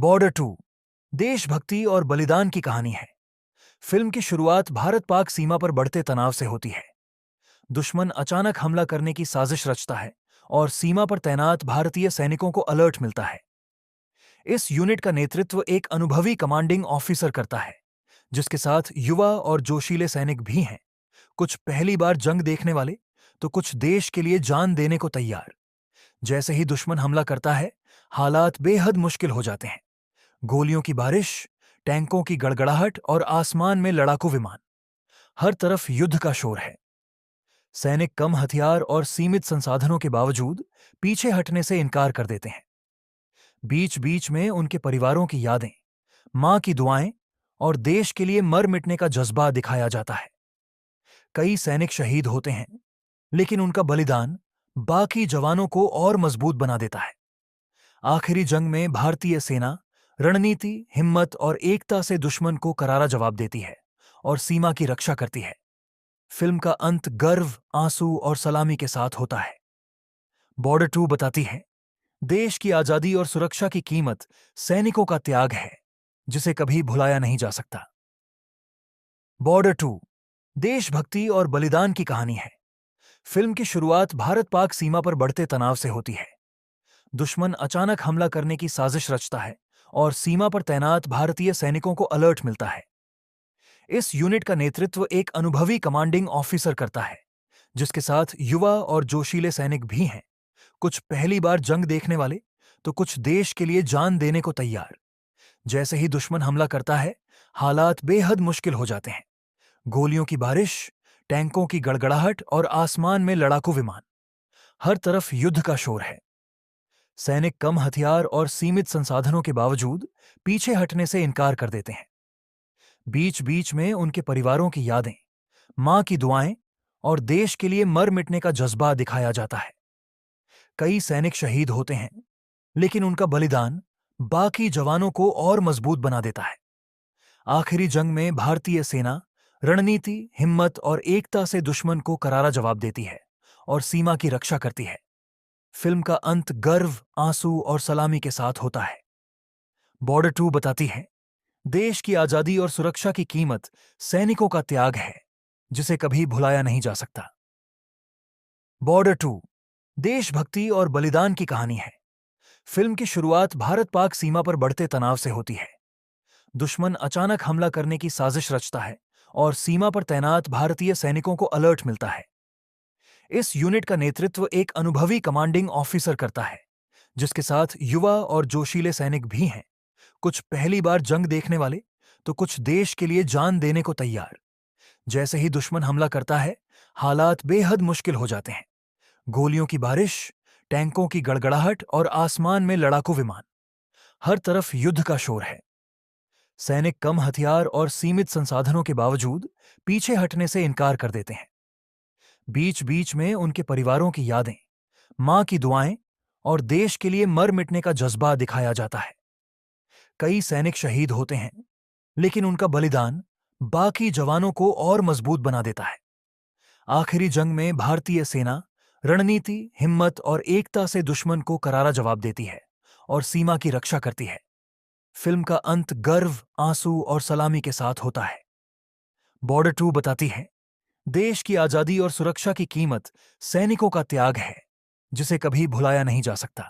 Border 2 देशभक्ति और बलिदान की कहानी है। फिल्म की शुरुआत भारत पाक सीमा पर बढ़ते तनाव से होती है। दुश्मन अचानक हमला करने की साजिश रचता है और सीमा पर तैनात भारतीय सैनिकों को अलर्ट मिलता है। इस यूनिट का नेतृत्व एक अनुभवी कमांडिंग ऑफिसर करता है, जिसके साथ युवा और जोशीले सैनिक भी हैं। कुछ पहली बार जंग देखने वाले, तो कुछ देश के लिए जान देने को तैयार। जैसे ही दुश्मन हमला करता है, हालात बेहद मुश्किल हो जाते हैं। गोलियों की बारिश, टैंकों की गड़गड़ाहट और आसमान में लड़ाकू विमान। हर तरफ युद्ध का शोर है। सैनिक कम हथियार और सीमित संसाधनों के बावजूद पीछे हटने से इनकार कर देते हैं। बीच बीच में उनके परिवारों की यादें, मां की दुआएं और देश के लिए मर मिटने का जज्बा दिखाया जाता है। कई सैनिक शहीद होते हैं, लेकिन उनका बलिदान बाकी जवानों को और मजबूत बना देता है। आखिरी जंग में भारतीय सेना रणनीति, हिम्मत और एकता से दुश्मन को करारा जवाब देती है और सीमा की रक्षा करती है। फिल्म का अंत गर्व, आंसू और सलामी के साथ होता है। बॉर्डर 2 बताती है, देश की आजादी और सुरक्षा की कीमत सैनिकों का त्याग है, जिसे कभी भुलाया नहीं जा सकता। बॉर्डर 2 देशभक्ति और बलिदान की कहानी है। फिल्म की शुरुआत भारत पाक सीमा पर बढ़ते तनाव से होती है। दुश्मन अचानक हमला करने की साजिश रचता है और सीमा पर तैनात भारतीय सैनिकों को अलर्ट मिलता है। इस यूनिट का नेतृत्व एक अनुभवी कमांडिंग ऑफिसर करता है, जिसके साथ युवा और जोशीले सैनिक भी हैं। कुछ पहली बार जंग देखने वाले, तो कुछ देश के लिए जान देने को तैयार। जैसे ही दुश्मन हमला करता है, हालात बेहद मुश्किल हो जाते हैं। गोलियों की बारिश, टैंकों की गड़गड़ाहट और आसमान में लड़ाकू विमान। हर तरफ युद्ध का शोर है। सैनिक कम हथियार और सीमित संसाधनों के बावजूद पीछे हटने से इनकार कर देते हैं। बीच बीच में उनके परिवारों की यादें, मां की दुआएं और देश के लिए मर मिटने का जज्बा दिखाया जाता है। कई सैनिक शहीद होते हैं, लेकिन उनका बलिदान बाकी जवानों को और मजबूत बना देता है। आखिरी जंग में भारतीय सेना रणनीति, हिम्मत और एकता से दुश्मन को करारा जवाब देती है और सीमा की रक्षा करती है। फिल्म का अंत गर्व, आंसू और सलामी के साथ होता है। बॉर्डर 2 बताती है, देश की आजादी और सुरक्षा की कीमत सैनिकों का त्याग है, जिसे कभी भुलाया नहीं जा सकता। बॉर्डर 2 देशभक्ति और बलिदान की कहानी है। फिल्म की शुरुआत भारत पाक सीमा पर बढ़ते तनाव से होती है। दुश्मन अचानक हमला करने की साजिश रचता है और सीमा पर तैनात भारतीय सैनिकों को अलर्ट मिलता है। इस यूनिट का नेतृत्व एक अनुभवी कमांडिंग ऑफिसर करता है, जिसके साथ युवा और जोशीले सैनिक भी हैं। कुछ पहली बार जंग देखने वाले, तो कुछ देश के लिए जान देने को तैयार। जैसे ही दुश्मन हमला करता है, हालात बेहद मुश्किल हो जाते हैं। गोलियों की बारिश, टैंकों की गड़गड़ाहट और आसमान में लड़ाकू विमान। हर तरफ युद्ध का शोर है। सैनिक कम हथियार और सीमित संसाधनों के बावजूद पीछे हटने से इनकार कर देते हैं। बीच बीच में उनके परिवारों की यादें, मां की दुआएं और देश के लिए मर मिटने का जज्बा दिखाया जाता है। कई सैनिक शहीद होते हैं, लेकिन उनका बलिदान बाकी जवानों को और मजबूत बना देता है। आखिरी जंग में भारतीय सेना रणनीति, हिम्मत और एकता से दुश्मन को करारा जवाब देती है और सीमा की रक्षा करती है। फिल्म का अंत गर्व, आंसू और सलामी के साथ होता है। बॉर्डर 2 बताती है, देश की आजादी और सुरक्षा की कीमत सैनिकों का त्याग है, जिसे कभी भुलाया नहीं जा सकता।